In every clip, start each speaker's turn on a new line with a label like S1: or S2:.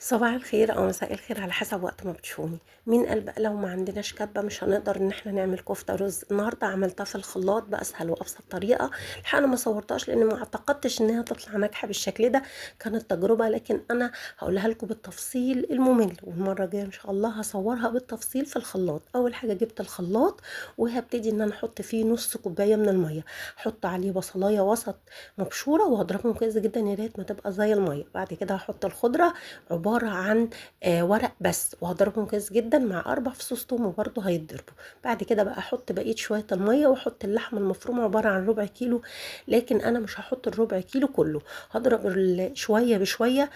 S1: صباح الخير او مساء الخير على حسب وقت ما بتشوفوني. مين قال بقى لو ما عندناش كبه مش هنقدر ان احنا نعمل كفته رز؟ النهارده عملتها في الخلاط باسهل وابسط طريقه. الحقيقه انا ما صورتهاش لان ما اعتقدتش انها تطلع ناجحه بالشكل ده. كانت تجربه، لكن انا هقولها لكم بالتفصيل الممل، والمره الجايه ان شاء الله هصورها بالتفصيل في الخلاط. اول حاجه جبت الخلاط وهبتدي ان انا احط فيه نص كوبايه من الميه، احط عليه بصلايه وسط مبشوره وهضربهم كويس جدا يا ريت ما تبقى زي الميه. بعد كده هحط الخضره عبارة عن ورق بس، وهضربهم كويس جدا مع 4 فصوص توم وبرده هيتضربوا. بعد كده بقى احط بقية شوية المية واحط اللحمة المفرومة عبارة عن ربع كيلو، لكن انا مش هحط الربع كيلو كله، هضرب شوية بشوية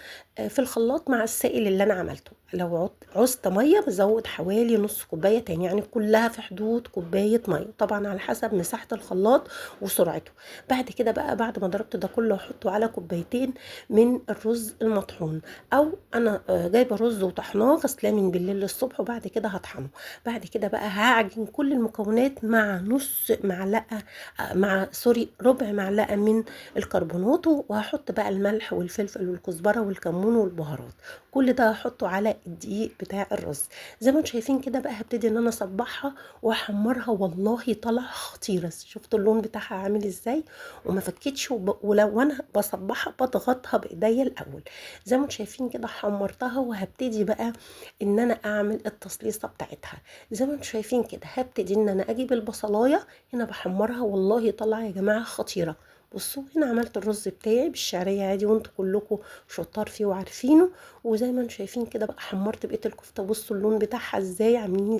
S1: في الخلاط مع السائل اللي انا عملته. لو عوزت مية بزود حوالي نص كوباية تاني، يعني كلها في حدود كوباية مية، طبعا على حسب مساحة الخلاط وسرعته. بعد كده بقى بعد ما ضربت ده كله احطه على كوبايتين من الرز المطحون، او انا جايبه رز وطحناه غسلاه من بالليل للصبح وبعد كده هطحنه. بعد كده بقى هعجن كل المكونات مع نص معلقه مع سوري ربع معلقه من الكربونات، وهحط بقى الملح والفلفل والكزبره والكمون والبهارات. كل ده هحطه على الدقيق بتاع الرز. زي ما انتم شايفين كده بقى هبتدي ان انا اصبعها واحمرها، والله طلع خطيره. شفتوا اللون بتاعها عامل ازاي؟ وما فكتش ولو انا بصبعها بضغطها بايديا الاول. زي ما انتم شايفين كده حمرتها، وهبتدي بقى ان انا اعمل التصليصه بتاعتها. زي ما انتم شايفين كده هبتدي ان انا اجيب البصلايه هنا بحمرها، والله طالعه يا جماعه خطيره. بصوا هنا عملت الرز بتاعي بالشعريه عادي، وانتوا كلكم شطار فيه وعارفينه. وزي ما انتم شايفين كده بقى حمرت بقيه الكفته. بصوا اللون بتاعها ازاي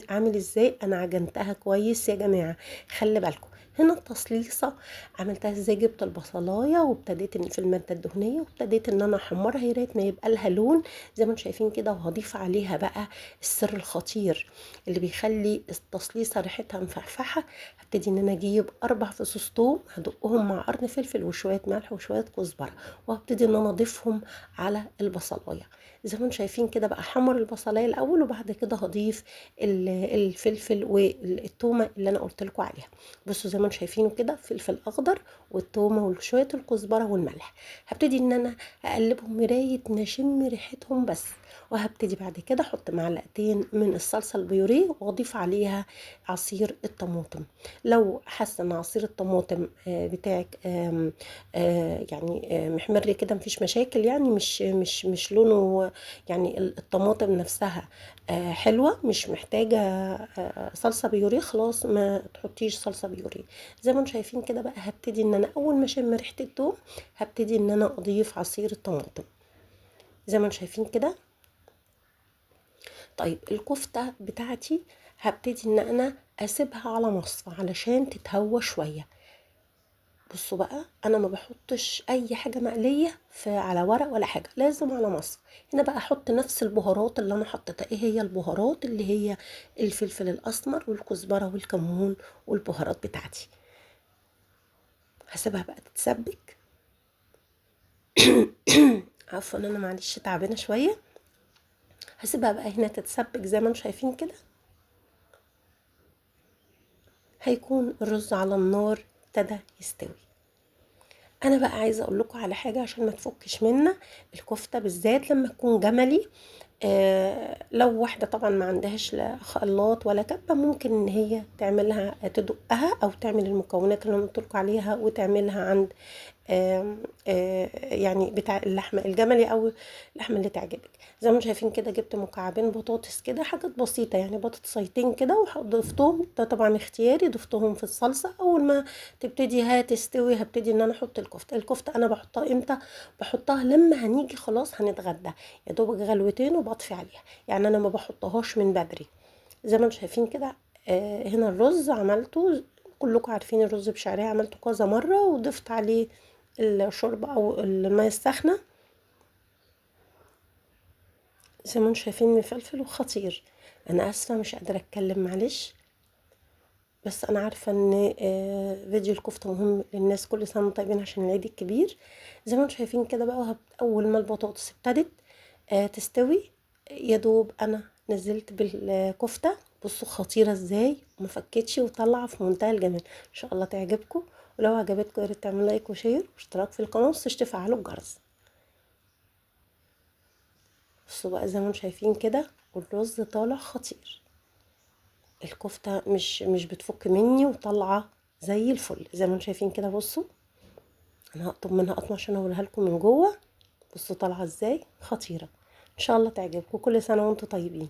S1: عامل ازاي. انا عجنتها كويس يا جماعه، خلي بالكم. هنا التصليصه عملتها ازاي؟ جبت البصلايه وابتديت ان في الماده الدهنيه وابتديت ان انا احمرها يا ريت ما يبقى لها لون زي ما انتم شايفين كده. وهضيف عليها بقى السر الخطير اللي بيخلي التصليصه ريحتها مفحفحه. هبتدي ان انا اجيب 4 فصوص توم هدقهم مع قرن فلفل وشويه ملح وشويه كزبره، وهبتدي ان انا اضيفهم على البصلايه. زي ما انتم شايفين كده بقى حمر البصلايه الاول، وبعد كده هضيف الفلفل والتومه اللي انا قلت لكم عليها. بصوا زي ما انتم شايفينه كده فلفل اخضر والثومه وشويه الكزبره والملح. هبتدي ان انا اقلبهم مرايه نشم ريحتهم بس. وهبتدي بعد كده احط معلقتين من الصلصه البيوريه واضيف عليها عصير الطماطم. لو حاسه ان عصير الطماطم بتاعك يعني محمر كده مفيش مشاكل، يعني مش لونه، يعني الطماطم نفسها حلوه مش محتاجه صلصه بيوريه، خلاص ما تحطيش صلصه بيوريه. زي ما انتم شايفين كده بقى هبتدي ان انا اول ما اشم ريحه التوم هبتدي ان انا اضيف عصير الطماطم زي ما انتم شايفين كده. طيب الكفته بتاعتي هبتدي ان انا اسيبها على مصفى علشان تتهوى شويه. بصوا بقى انا ما بحطش اي حاجه مقليه في على ورق ولا حاجه، لازم على مصفى. هنا بقى احط نفس البهارات اللي انا حطيتها. ايه هي البهارات؟ اللي هي الفلفل الاسمر والكزبره والكمون والبهارات بتاعتي. هسيبها بقى تتسبك. عفوا انا معلش تعبانه شويه. هسيبها بقى هنا تتسبك زي ما انتم شايفين كده. هيكون الرز على النار ابتدى يستوي. انا بقى عايزه اقول لكم على حاجه عشان ما تفكش منا. الكفته بالذات لما تكون جملي، لو واحده طبعا ما عندهاش لا خلاط ولا كبه ممكن ان هي تعملها تدقها او تعمل المكونات اللي انا قلت لكم عليها وتعملها عند يعني بتاع اللحمه الجملي او اللحمه اللي تعجبك. زي ما انتم شايفين كده جبت مكعبين بطاطس كده، حاجات بسيطه يعني بطاطسيتين كده، وضفتهم ده طبعا اختياري، ضفتهم في الصلصه. اول ما تبتدي تستوي هبتدي ان انا احط الكفته انا بحطها امتى؟ بحطها لما هنيجي خلاص هنتغدى، يا دوب غلوتين وبطفي عليها، يعني انا ما بحطهاش من بدري. زي ما انتم شايفين كده. هنا الرز عملته، كلكم عارفين الرز بشعرية، عملته كذا مرة وضفت عليه الشوربة او المية السخنة زي ما انتم شايفين مفلفل وخطير. انا اسفة مش قادرة اتكلم معلش، بس انا عارفة ان فيديو الكفتة مهم للناس. كل سنة وانتم طيبين عشان العيد الكبير. زي ما انتم شايفين كده بقى اول ما البطاطس ابتدت تستوي يا دوب انا نزلت بالكفتة. بصوا خطيرة ازاي وما فكتش وطلع في منتهى الجمال. ان شاء الله تعجبكم، ولو عجبتكم يا ريت تعملوا لايك وشير واشتراك في القناة وتفعلوا الجرس. بصوا بقى زي ما انتم شايفين كده، والرز طالع خطير. الكفتة مش بتفك مني وطالعة زي الفل زي ما انتم شايفين كده. بصوا انا هقطم منها قطمة عشان اوريها لكم من جوه. بصوا طالعة ازاي، خطيرة. ان شاء الله تعجبكم. كل سنة وانتم طيبين.